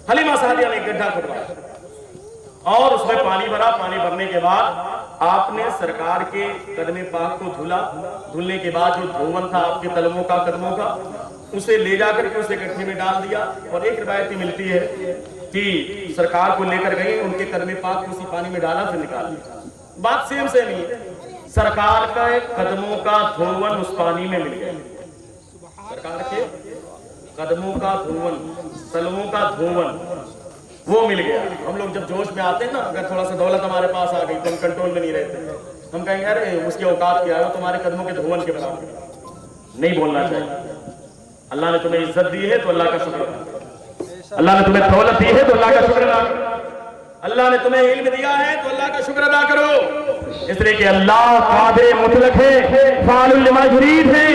हलीमा सादिया ने एक गड्ढा खुदवाया और उसमें पानी भरा। पानी भरने के बाद आपने सरकार के कदमे पाक को धुला। धुलने के बाद जो धोवन था आपके तलवों का, कदमों का, उसे ले जाकर के उसे गड्ढे में डाल दिया। और एक रिवायत मिलती है कि सरकार को लेकर गए, उनके कदमे पाक को उसी पानी में डाला, फिर निकाल दिया। बात सेम सेम ही है। सरकार का कदमों का धोवन उस पानी में मिल गया। सरकार के कदमों का धोवन, तलवों का धोवन वो मिल गया। हम लोग जब जोश में आते हैं ना, अगर थोड़ा सा दौलत हमारे पास आ गई तो हम कंट्रोल में नहीं रहते। हम कहेंगे अरे उसकी औकात क्या है, तुम्हारे कदमों के धोवन के बराबर। नहीं बोलना चाहिए। अल्लाह ने तुम्हें इज्जत दी है तो अल्लाह का शुक्र अदा। अल्लाह ने तुम्हें दौलत दी है तो अल्लाह का शुक्र अदा करो। अल्लाह ने तुम्हें इल्म दिया है तो अल्लाह का शुक्र अदा करो। इसलिए कि अल्लाह कादिर मुतलक है, फाइलुल लिमा युरीद है।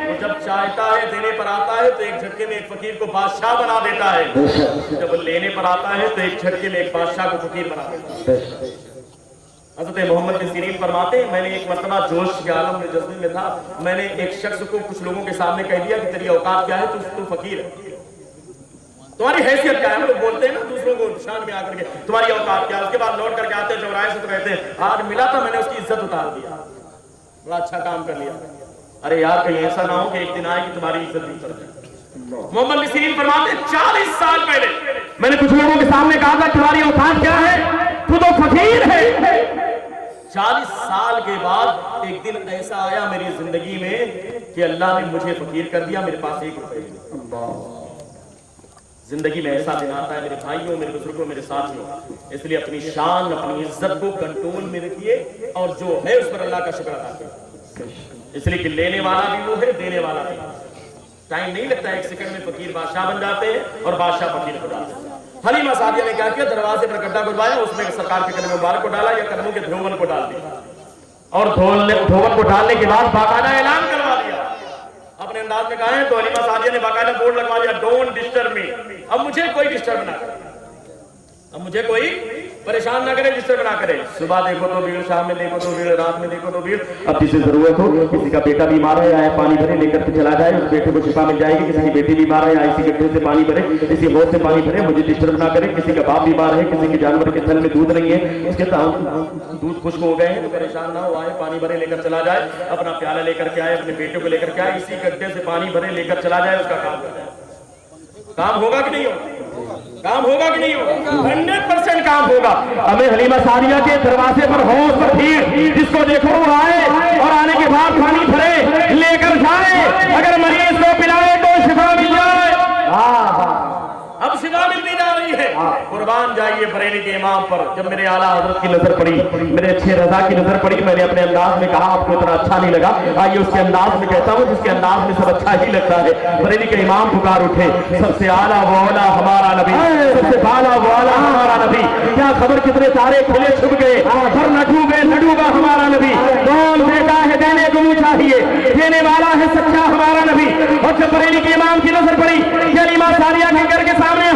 वो जब चाहता है, देने पर आता है तो एक झटके में एक फकीर को बादशाह बना देता है। जब लेने पर आता है तो एक झटके में एक बादशाह को फकीर बना देता है। हज़रत मोहम्मद बिन सीरीन फरमाते हैं, मैंने एक मर्तबा जोश के आलम में, जज्बे में था, मैंने एक शख्स को कुछ लोगों के सामने कह दिया कि तेरी औकात क्या है, तू फकीर है, तुम्हारी हैसियत क्या है। हम लोग बोलते हैं ना दूसरों को शान में आकर के, तुम्हारी औकात क्या है। उसके बाद लौट करके आते हैं चौराहे से तो कहते हैं आज मिला था, मैंने उसकी इज्जत उतार दिया, बड़ा अच्छा काम कर लिया। अरे यार कहीं ऐसा ना हो कि एक दिन आए कि तुम्हारी इज्जत नहीं कर जाए। मोहम्मद बिन सीरीन फरमाते हैं 40 साल पहले मैंने कुछ लोगों के सामने कहा था तुम्हारी औकात क्या है, तू तो फकीर है। 40 साल के बाद एक दिन ऐसा आया मेरी जिंदगी में कि अल्लाह ने मुझे फकीर कर दिया, मेरे पास 1 रुपए नहीं। जिंदगी में ऐसा दिन आता है मेरे भाइयों, मेरे बुजुर्गों, मेरे साथियों। इसलिए अपनी शान, अपनी इज्जत को कंट्रोल में रखिए और जो है उस पर अल्लाह का शुक्र अदा कीजिए। इसलिए कि लेने वाला भी वो है, देने वाला भी। टाइम नहीं लगता, 1 सेकंड में फकीर बादशाह बन जाते हैं और बादशाह फकीर हो जाते हैं। हलीमा सादिया ने क्या किया, दरवाजे पर गड्ढा खुदवाया, उसमें सरकार के कदम मुबारक को डाला या कदमों के धोवन को डाल दिया और धोवन को डालने के बाद बाकायदा ऐलान करवा दिया। अपने अंदाज में कहा है तो हलीमा सादिया ने बाकायदा बोर्ड लगवा दिया, डोंट डिस्टर्ब मी। अब मुझे कोई डिस्टर्ब ना करे, अब मुझे कोई परेशान ना करे, डिस्टर्ब ना करे। सुबह देखो तो भीड़, शाम में देखो तो भीड़, रात में देखो तो भीड़। अब जिसे जरूरत हो, किसी का बेटा बीमार है, आया पानी भरे लेकर के चला जाए, उस बेटे को शिफा मिल जाएगी। किसी की बेटी बीमार है, आया इसी गड्ढे से पानी भरे, इसी बोझ से पानी भरे, मुझे डिस्टर्ब ना करे। किसी का बाप बीमार है, किसी के जानवर के थल में दूध नहीं है, उसके दूध खुश्क हो गए हैं तो परेशान ना हो, आए पानी भरे लेकर चला जाए, अपना प्याला लेकर के आए, अपने बेटे को लेकर के आए, इसी गड्ढे से पानी भरे लेकर चला जाए, उसका काम कर जाए। काम होगा कि नहीं होगा? काम होगा कि नहीं होगा? 100% काम होगा। हमें हलीमा सादिया के दरवाजे पर हौस पर भीड़, जिसको देखो वो आए और आने के बाद पानी भरे लेकर जाए। अगर मरीज को पिलाए तो शिफा मिल जाए। अब शिफा मिलती जा रही है। कुर्बान जाइए बरेली के इमाम पर। जब मेरे आला हजरत की नजर पड़ी, मेरे अच्छे रजा की नजर पड़ी, मैंने अपने अंदाज में कहा आपको इतना अच्छा नहीं लगा, आइए उसके अंदाज में कहता हूँ जिसके अंदाज में सब अच्छा ही लगता है। बरेली के इमाम पुकार उठे, सबसे आला वो आला हमारा नबी, सबसे बाला वो आला हमारा नबी। क्या खबर कितने तारे खिले छुप गए, पर न डूबे न डूबा हमारा नबी। कौन देता है देने को चाहिए, देने वाला है सच्चा हमारा नबी। और जब बरेली के इमाम की नजर पड़ी, हलीमा सादिया के घर के सामने